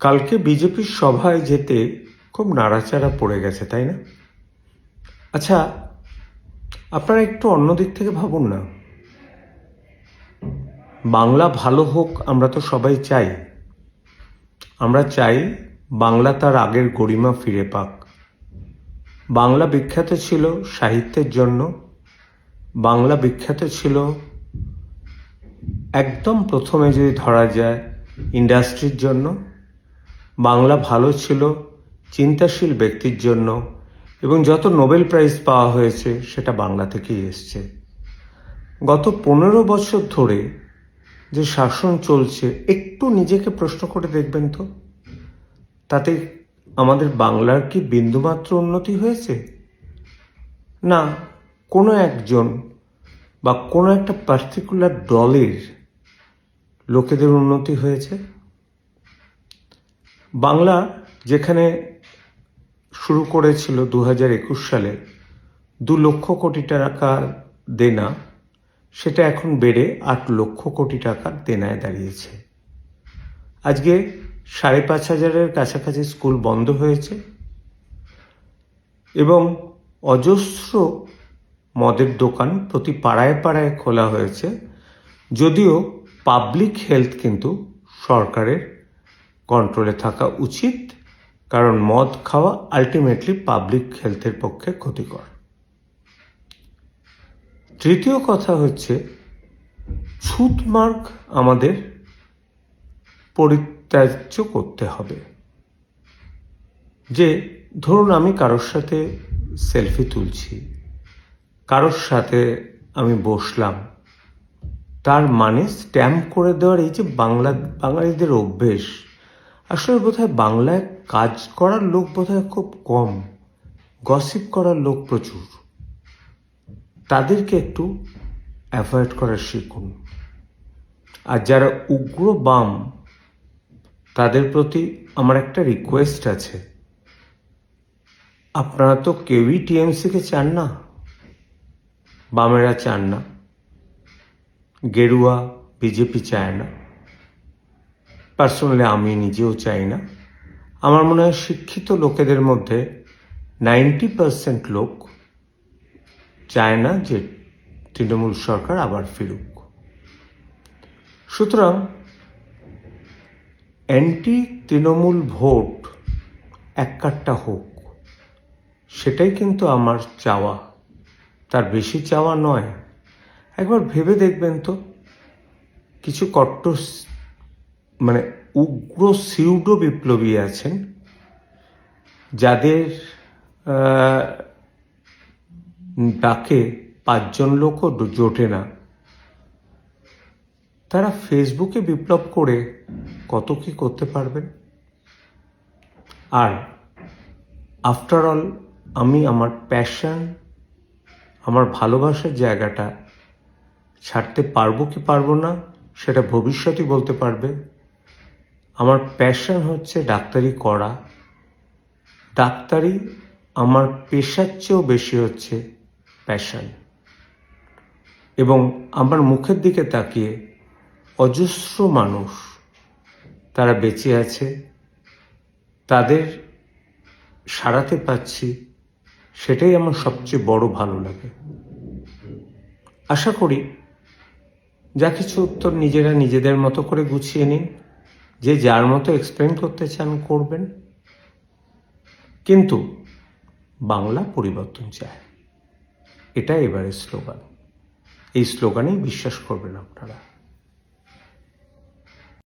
কালকে বিজেপির সভায় যেতে খুব নাড়াচাড়া পড়ে গেছে, তাই না? আচ্ছা, আপনারা একটু অন্য দিক থেকে ভাবুন না। বাংলা ভালো হোক আমরা তো সবাই চাই। আমরা চাই বাংলা তার আগের গরিমা ফিরে পাক। বাংলা বিখ্যাত ছিল সাহিত্যের জন্য, বাংলা বিখ্যাত ছিল একদম প্রথমে যদি ধরা যায় ইন্ডাস্ট্রির জন্য, বাংলা ভালো ছিল চিন্তাশীল ব্যক্তির জন্য, এবং যত নোবেল প্রাইজ পাওয়া হয়েছে সেটা বাংলা থেকেই এসছে। গত 15 বছর ধরে যে শাসন চলছে, একটু নিজেকে প্রশ্ন করে দেখবেন তো, তাতে আমাদের বাংলার কি বিন্দুমাত্র উন্নতি হয়েছে? না, কোনো একজন বা কোনো একটা পার্টিকুলার দলের লোকেদের উন্নতি হয়েছে। বাংলা যেখানে শুরু করেছিল 2021 সালে 2 লক্ষ কোটি টাকা দেনা, সেটা এখন বেড়ে 8 লক্ষ কোটি টাকার দেনায় দাঁড়িয়েছে। আজকে 5,500-এর কাছাকাছি স্কুল বন্ধ হয়েছে এবং অজস্র মদের দোকান প্রতি পাড়ায় পাড়ায় খোলা হয়েছে। যদিও পাবলিক হেলথ কিন্তু সরকারের কন্ট্রোলে থাকা উচিত, কারণ মদ খাওয়া আলটিমেটলি পাবলিক হেলথের পক্ষে ক্ষতিকর। তৃতীয় কথা হচ্ছে, ছুঁতমার্গ আমাদের পরিত্যাজ্য করতে হবে। যে ধরুন আমি কারোর সাথে সেলফি তুলছি, কারোর সাথে আমি বসলাম, তার মানে স্ট্যাম্প করে দেওয়ার এই যে বাঙালিদের অভ্যেস, আসলে বোধহয় বাংলায় কাজ করার লোক বোধহয় খুব কম, গসিপ করার লোক প্রচুর। তাদেরকে একটু অ্যাভয়েড করার শিখুন। আর যারা উগ্র বাম, তাদের প্রতি আমার একটা রিকোয়েস্ট আছে। আপনারা তো কেউই টিএমসিকে চান না, বামেরা চান না, গেরুয়া বিজেপি চায় না, পার্সোনালি আমি নিজেও চাই না। আমার মনে হয় শিক্ষিত লোকেদের মধ্যে 90% লোক চায় না যে তৃণমূল সরকার আবার ফিরুক। সুতরাং অ্যান্টি তৃণমূল ভোট এক কাট্টা হোক, সেটাই কিন্তু আমার চাওয়া, তার বেশি চাওয়া নয়। একবার ভেবে দেখবেন তো, কিছু কট্টর মানে উগ্র সিউডো বিপ্লবী আছেন, যাদের ডাকে 5 জন লোকও জোটে না। তারা ফেসবুকে বিপ্লব করে কত কি করতে পারবেন। আর আফটার অল, আমি আমার প্যাশন, আমার ভালোবাসার জায়গাটা ছাড়তে পারবো কি পারবো না সেটা ভবিষ্যতই বলতে পারবে। আমার প্যাশন হচ্ছে ডাক্তারি করা। ডাক্তারি আমার পেশার চেয়েও বেশি হচ্ছে প্যাশন। এবং আমার মুখের দিকে তাকিয়ে অজস্র মানুষ তারা বেঁচে আছে, তাদের সারাতে পারছি, সেটাই আমার সবচেয়ে বড় ভালো লাগে। আশা করি যা কিছু উত্তর নিজেরা নিজেদের মতো করে গুছিয়ে নিন, যে যার মতো এক্সপ্লেন করতে চান করবেন, কিন্তু বাংলা পরিবর্তন চায়, এটা এবারের স্লোগান। এই স্লোগানেই বিশ্বাস করবেন আপনারা।